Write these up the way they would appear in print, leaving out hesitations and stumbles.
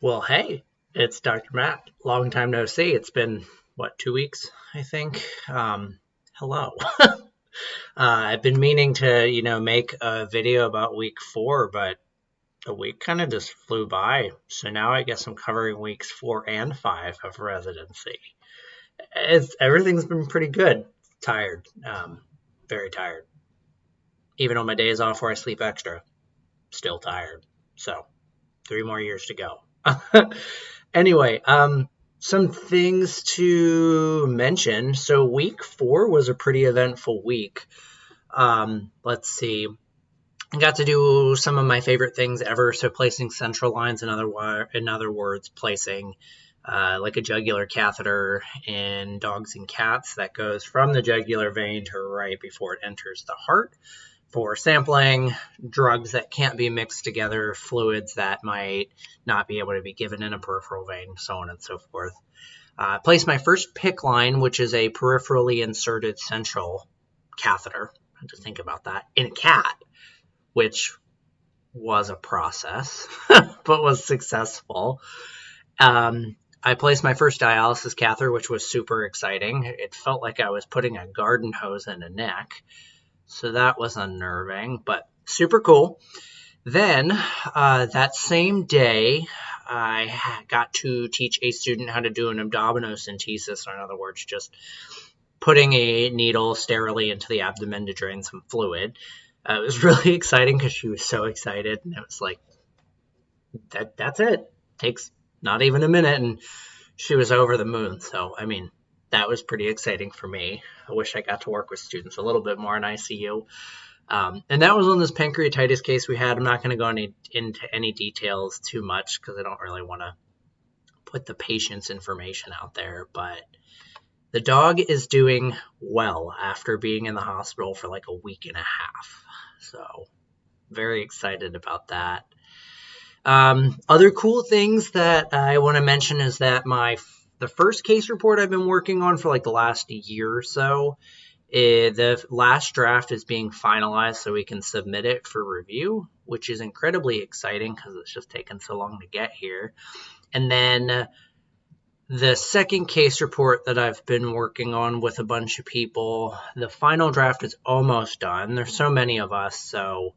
Well, hey, it's Dr. Matt. Long time no see. It's been, 2 weeks, I think. Hello. I've been meaning to, make a video about week 4, but the week kind of just flew by. So now I guess I'm covering weeks 4 and 5 of residency. Everything's been pretty good. Tired. Very tired. Even on my days off where I sleep extra, still tired. So 3 more years to go. Anyway, some things to mention. So week 4 was a pretty eventful week. Let's see. I got to do some of my favorite things ever. So placing central lines, in other words, placing like a jugular catheter in dogs and cats that goes from the jugular vein to right before it enters the heart for sampling drugs that can't be mixed together, fluids that might not be able to be given in a peripheral vein, so on and so forth. Placed my first PICC line, which is a peripherally inserted central catheter. I had to think about that, in a cat, which was a process, but was successful. I placed my first dialysis catheter, which was super exciting. It felt like I was putting a garden hose in a neck. So that was unnerving, but super cool. Then that same day, I got to teach a student how to do an abdominocentesis, or in other words, just putting a needle sterilely into the abdomen to drain some fluid. It was really exciting because she was so excited, and it was like, that's it. Takes not even a minute, and she was over the moon. So, I mean, that was pretty exciting for me. I wish I got to work with students a little bit more in ICU. And that was on this pancreatitis case we had. I'm not going to go into any details too much because I don't really want to put the patient's information out there. But the dog is doing well after being in the hospital for like a week and a half. So very excited about that. Other cool things that I want to mention is that the first case report I've been working on for like the last year or so, the last draft is being finalized so we can submit it for review, which is incredibly exciting because it's just taken so long to get here. And then the second case report that I've been working on with a bunch of people, the final draft is almost done. There's so many of us, so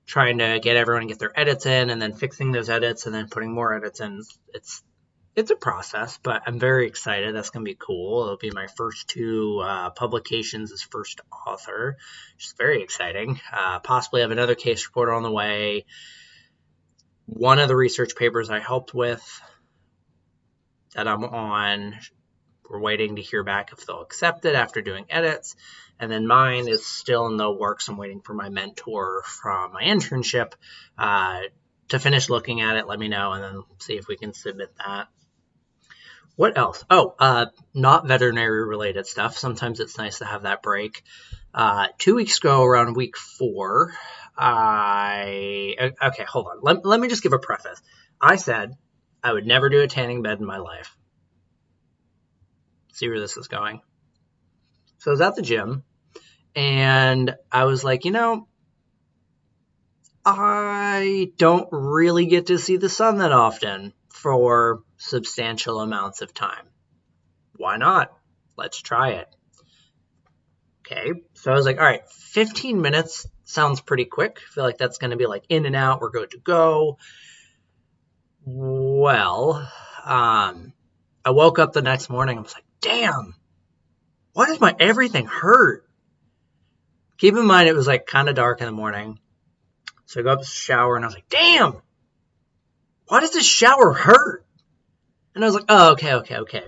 trying to get everyone to get their edits in and then fixing those edits and then putting more edits in. It's a process, but I'm very excited. That's going to be cool. It'll be my first 2 publications as first author, which is very exciting. Possibly have another case report on the way. One of the research papers I helped with that I'm on, we're waiting to hear back if they'll accept it after doing edits. And then mine is still in the works. I'm waiting for my mentor from my internship to finish looking at it, let me know, and then see if we can submit that. What else? Not veterinary related stuff. Sometimes it's nice to have that break. 2 weeks ago, around week 4, okay, hold on. Let me just give a preface. I said I would never do a tanning bed in my life. See where this is going. So I was at the gym, and I was like, I don't really get to see the sun that often for substantial amounts of time. Why not? Let's try it. Okay, so I was like, all right, 15 minutes sounds pretty quick. I feel like that's going to be like in and out, we're good to go. Well, I woke up the next morning, I was like, damn, why does my everything hurt? Keep in mind, it was like kind of dark in the morning. So I go up to the shower and I was like, damn, why does this shower hurt? And I was like, oh, okay.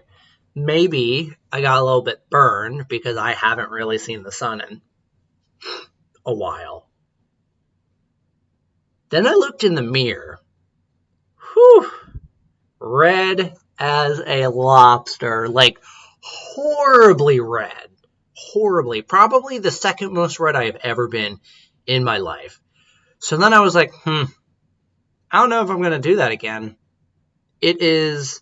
Maybe I got a little bit burned because I haven't really seen the sun in a while. Then I looked in the mirror. Whew, red as a lobster, like horribly red. Horribly. Probably the second most red I have ever been in my life. So then I was like, I don't know if I'm going to do that again. It is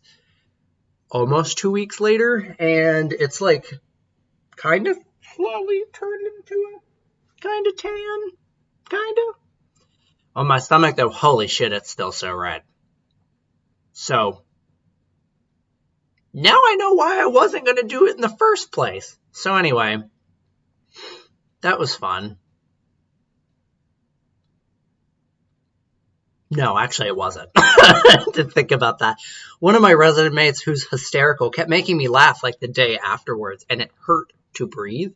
almost 2 weeks later, and it's like kind of slowly turned into a kind of tan. Kind of. On my stomach, though, holy shit, it's still so red. So now I know why I wasn't going to do it in the first place. So anyway, that was fun. No, actually it wasn't. To think about that. One of my resident mates, who's hysterical, kept making me laugh like the day afterwards, and it hurt to breathe.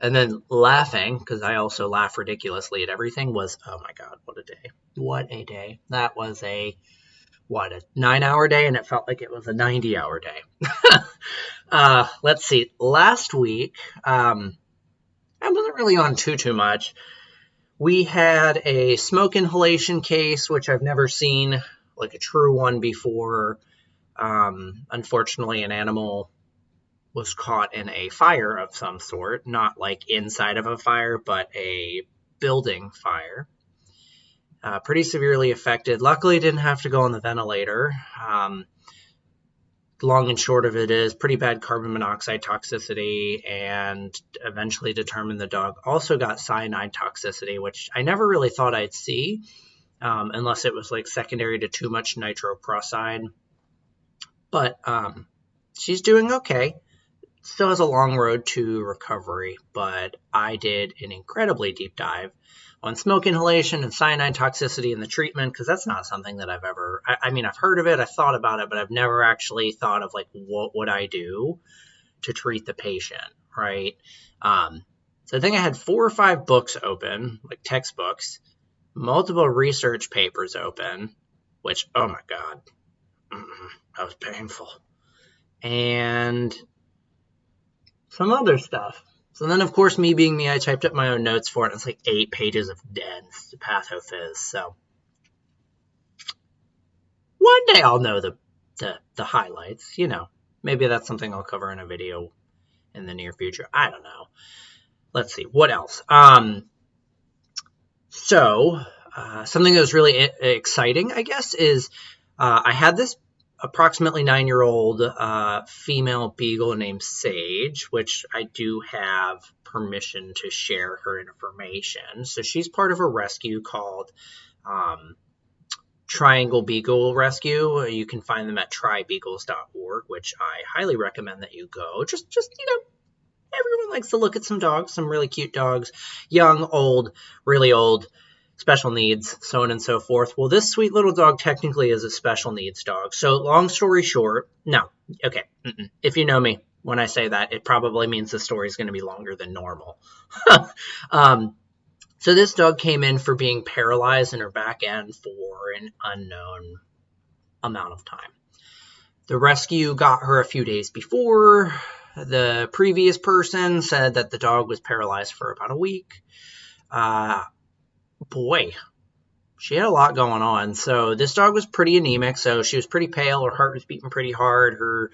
And then laughing, because I also laugh ridiculously at everything, was, oh my God, what a day. What a day. That was a 9-hour day, and it felt like it was a 90-hour day. Let's see. Last week, I wasn't really on too much. We had a smoke inhalation case, which I've never seen, like a true one before. Unfortunately, an animal was caught in a fire of some sort, not like inside of a fire, but a building fire. Pretty severely affected. Luckily, didn't have to go on the ventilator. Long and short of it is pretty bad carbon monoxide toxicity, and eventually determined the dog also got cyanide toxicity, which I never really thought I'd see, unless it was like secondary to too much nitroprusside. But she's doing okay. Still has a long road to recovery, but I did an incredibly deep dive on smoke inhalation and cyanide toxicity and the treatment, because that's not something that I've ever, I mean, I've heard of it, I've thought about it, but I've never actually thought of like, what would I do to treat the patient, right? So I think I had 4 or 5 books open, like textbooks, multiple research papers open, which, oh my God, that was painful. And some other stuff. So then, of course, me being me, I typed up my own notes for it. It's like 8 pages of dense pathophys. So one day I'll know the highlights. You know, maybe that's something I'll cover in a video in the near future. I don't know. Let's see. What else? So something that was really exciting, I guess, is I had this approximately 9-year-old female beagle named Sage, which I do have permission to share her information. So she's part of a rescue called Triangle Beagle Rescue. You can find them at trybeagles.org, which I highly recommend that you go. Just you know, everyone likes to look at some dogs, some really cute dogs, young, old, really old, special needs, so on and so forth. Well, this sweet little dog technically is a special needs dog. So long story short, no, okay. If you know me, when I say that, it probably means the story is going to be longer than normal. So this dog came in for being paralyzed in her back end for an unknown amount of time. The rescue got her a few days before. The previous person said that the dog was paralyzed for about a week. Boy, she had a lot going on. So this dog was pretty anemic, so she was pretty pale. Her heart was beating pretty hard. Her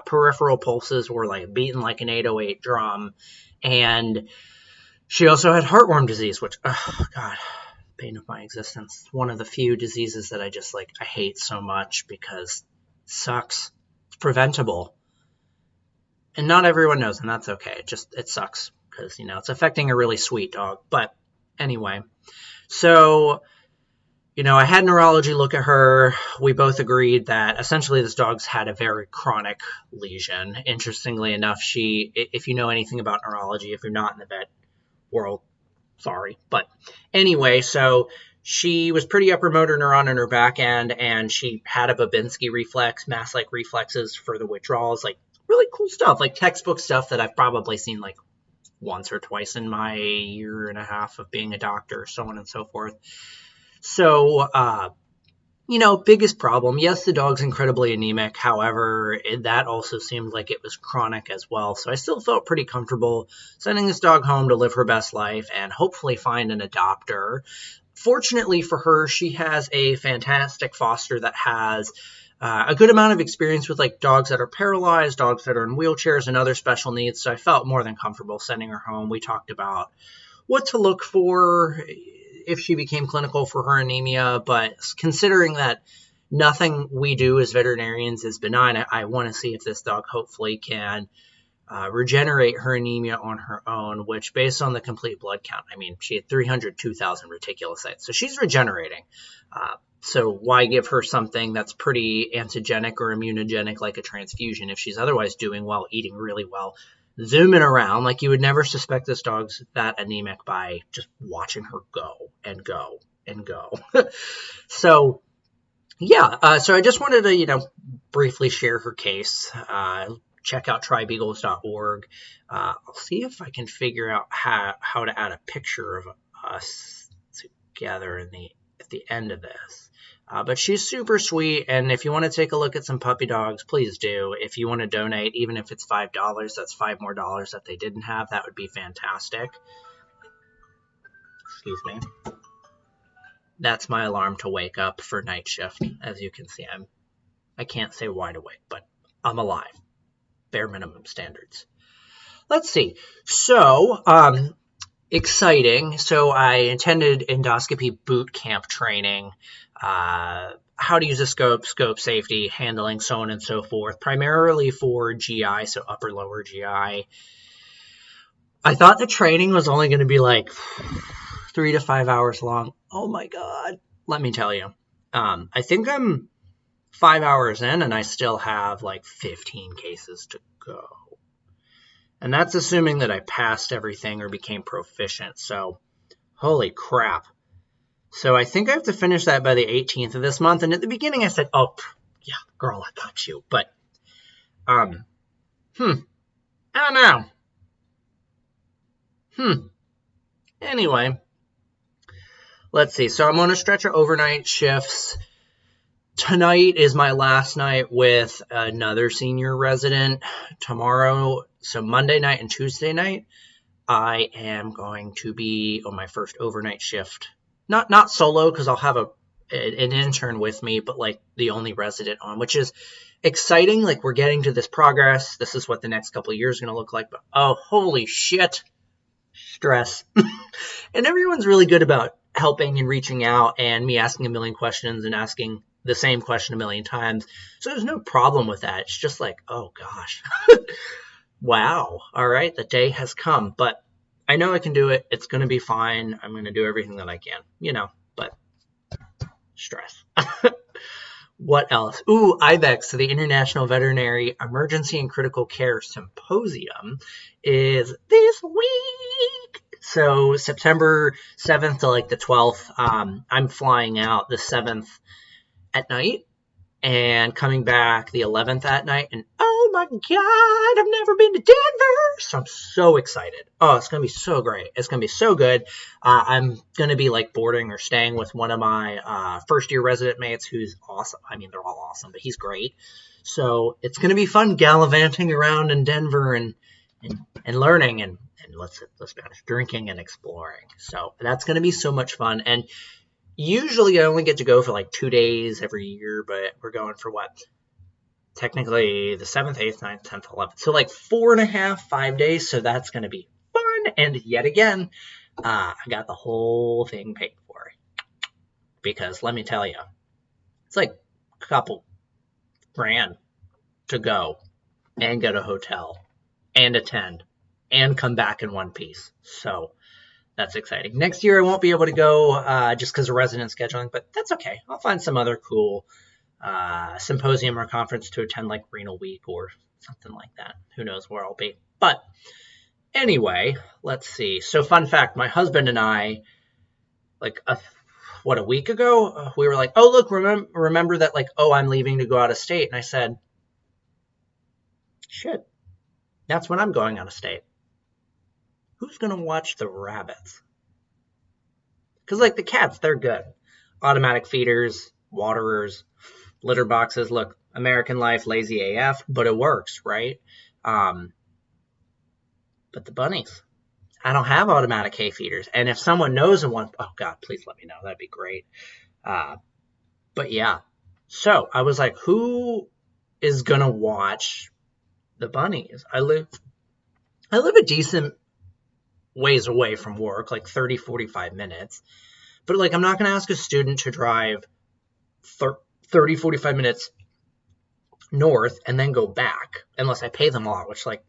peripheral pulses were like beating like an 808 drum. And she also had heartworm disease, which, oh God, pain of my existence. One of the few diseases that I just I hate so much because it sucks. It's preventable. And not everyone knows, and that's okay. It sucks because, you know, it's affecting a really sweet dog. But anyway, so, you know, I had neurology look at her. We both agreed that essentially this dog's had a very chronic lesion. Interestingly enough, if you know anything about neurology, if you're not in the vet world, sorry. But anyway, so she was pretty upper motor neuron in her back end, and she had a Babinski reflex, mass-like reflexes for the withdrawals, like really cool stuff, like textbook stuff that I've probably seen like once or twice in my 1.5 years of being a doctor, so on and so forth. So, you know, biggest problem, yes, the dog's incredibly anemic. However, that also seemed like it was chronic as well. So I still felt pretty comfortable sending this dog home to live her best life and hopefully find an adopter. Fortunately for her, she has a fantastic foster that has a good amount of experience with like dogs that are paralyzed, dogs that are in wheelchairs, and other special needs. So I felt more than comfortable sending her home. We talked about what to look for if she became clinical for her anemia, but considering that nothing we do as veterinarians is benign, I want to see if this dog hopefully can regenerate her anemia on her own, which based on the complete blood count, I mean, she had 302,000 reticulocytes. So she's regenerating. So why give her something that's pretty antigenic or immunogenic like a transfusion if she's otherwise doing well, eating really well, zooming around? Like, you would never suspect this dog's that anemic by just watching her go and go and go. So yeah, so I just wanted to, briefly share her case. Check out trybeagles.org. I'll see if I can figure out how to add a picture of us together at the end of this. But she's super sweet, and if you want to take a look at some puppy dogs, please do. If you want to donate, even if it's $5, that's $5 more that they didn't have. That would be fantastic. Excuse me. That's my alarm to wake up for night shift. As you can see, I can't say wide awake, but I'm alive. Bare minimum standards. Let's see. So, exciting. So I attended endoscopy boot camp training, how to use a scope safety, handling, so on and so forth, primarily for GI, so upper lower GI. I thought the training was only going to be like 3 to 5 hours long. Oh my God. Let me tell you. I think I'm 5 hours in and I still have like 15 cases to go. And that's assuming that I passed everything or became proficient. So, holy crap. So I think I have to finish that by the 18th of this month. And at the beginning I said, oh, yeah, girl, I got you. But, I don't know. Anyway, let's see. So I'm on a stretch of overnight shifts. Tonight is my last night with another senior resident. Tomorrow, so Monday night and Tuesday night, I am going to be on my first overnight shift. Not solo, because I'll have an intern with me, but like the only resident on, which is exciting. Like, we're getting to this progress. This is what the next couple of years are going to look like. But oh, holy shit. Stress. And everyone's really good about helping and reaching out, and me asking a million questions and asking the same question a million times. So there's no problem with that. It's just like, oh gosh. Wow. All right. The day has come, but I know I can do it. It's going to be fine. I'm going to do everything that I can, but stress. What else? Ooh, IVEX, so the International Veterinary Emergency and Critical Care Symposium, is this week. So September 7th to like the 12th, I'm flying out the 7th at night and coming back the 11th at night. And oh my God, I've never been to Denver. So I'm so excited. Oh, it's going to be so great. It's going to be so good. I'm going to be like boarding or staying with one of my first year resident mates who's awesome. I mean, they're all awesome, but he's great. So it's going to be fun gallivanting around in Denver and learning and let's be honest, drinking and exploring. So that's going to be so much fun. And usually I only get to go for like 2 days every year, but we're going for what? Technically the 7th, 8th, 9th, 10th, 11th. So like 4.5, 5 days. So that's going to be fun. And yet again, I got the whole thing paid for. Because let me tell you, it's like a couple grand to go and get a hotel and attend and come back in one piece. So that's exciting. Next year I won't be able to go just because of resident scheduling, but that's okay. I'll find some other cool symposium or conference to attend, like Renal Week or something like that. Who knows where I'll be. But anyway, let's see. So fun fact, my husband and I, like a week ago, we were like, oh, look, remember that, like, oh, I'm leaving to go out of state. And I said, shit, that's when I'm going out of state. Who's going to watch the rabbits? Because, like, the cats, they're good. Automatic feeders, waterers, litter boxes. Look, American Life, lazy AF, but it works, right? But the bunnies, I don't have automatic hay feeders. And if someone knows of one, oh, God, please let me know. That'd be great. But, yeah. So, I was like, who is going to watch the bunnies? I live a decent ways away from work, like 30, 45 minutes. But like, I'm not going to ask a student to drive 30, 45 minutes north and then go back unless I pay them a lot, which, like,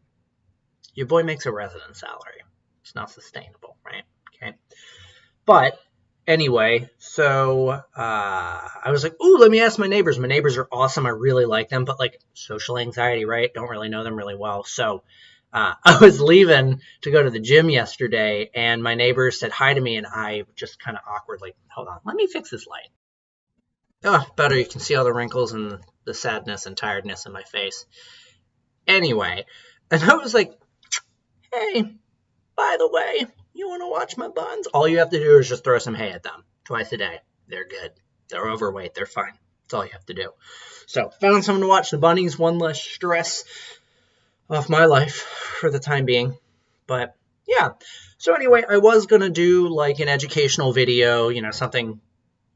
your boy makes a resident salary. It's not sustainable, right? Okay. But anyway, so I was like, ooh, let me ask my neighbors. My neighbors are awesome. I really like them, but like social anxiety, right? Don't really know them really well. So I was leaving to go to the gym yesterday, and my neighbor said hi to me, and I just kind of awkwardly, hold on, let me fix this light. Oh, better. You can see all the wrinkles and the sadness and tiredness in my face. Anyway, and I was like, hey, by the way, you want to watch my buns? All you have to do is just throw some hay at them twice a day. They're good. They're overweight. They're fine. That's all you have to do. So found someone to watch the bunnies. One less stress off my life for the time being. But yeah. So anyway, I was going to do like an educational video, something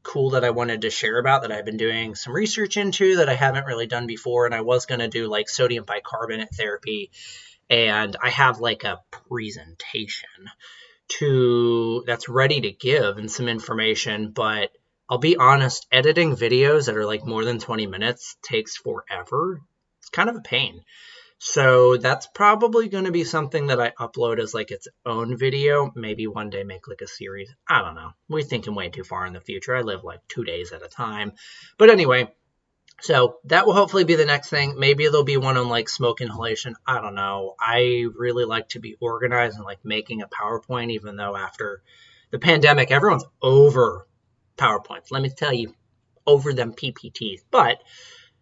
cool that I wanted to share about that I've been doing some research into that I haven't really done before. And I was going to do like sodium bicarbonate therapy. And I have like a presentation that's ready to give and some information, but I'll be honest, editing videos that are like more than 20 minutes takes forever. It's kind of a pain. So that's probably going to be something that I upload as like its own video. Maybe one day make like a series. I don't know. We're thinking way too far in the future. I live like 2 days at a time. But anyway, so that will hopefully be the next thing. Maybe there'll be one on like smoke inhalation. I don't know. I really like to be organized and like making a PowerPoint, even though after the pandemic, everyone's over PowerPoints. Let me tell you, over them PPTs. But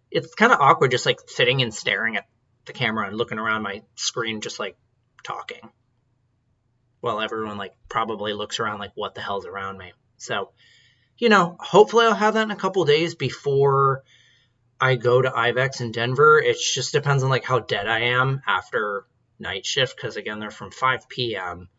it's kind of awkward just like sitting and staring at the camera and looking around my screen, just like talking. Well, everyone like probably looks around like, what the hell's around me? So, hopefully I'll have that in a couple days before I go to IVEX in Denver. It just depends on like how dead I am after night shift, because again, they're from 5 p.m.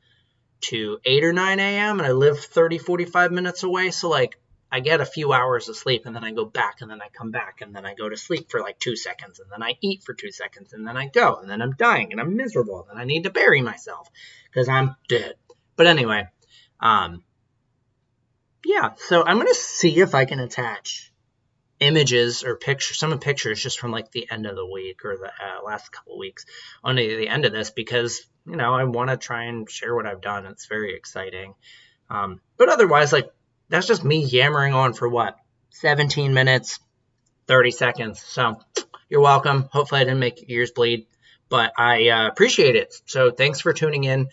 to 8 or 9 a.m. and I live 30-45 minutes away, so like I get a few hours of sleep, and then I go back, and then I come back, and then I go to sleep for like 2 seconds, and then I eat for 2 seconds, and then I go, and then I'm dying, and I'm miserable, and then I need to bury myself because I'm dead. But anyway, yeah, so I'm going to see if I can attach images or pictures, some pictures just from like the end of the week or the last couple of weeks on the end of this, because I want to try and share what I've done. It's very exciting. But otherwise, like, that's just me yammering on for what, 17 minutes 30 seconds. So you're welcome. Hopefully I didn't make your ears bleed, but I appreciate it. So thanks for tuning in.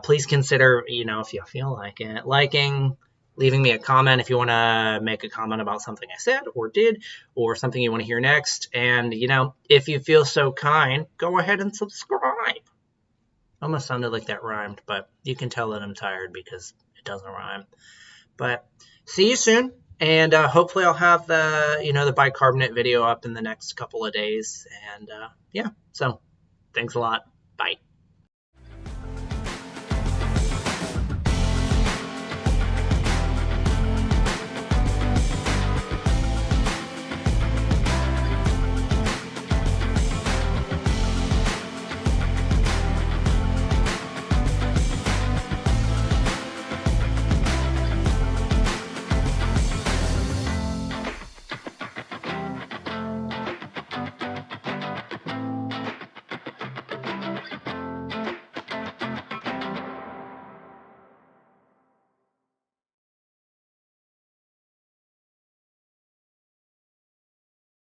Please consider, if you feel like it, liking, leaving me a comment if you want to make a comment about something I said or did, or something you want to hear next. And, if you feel so kind, go ahead and subscribe. Almost sounded like that rhymed, but you can tell that I'm tired because it doesn't rhyme. But see you soon. And hopefully I'll have the bicarbonate video up in the next couple of days. And yeah, so thanks a lot. Bye.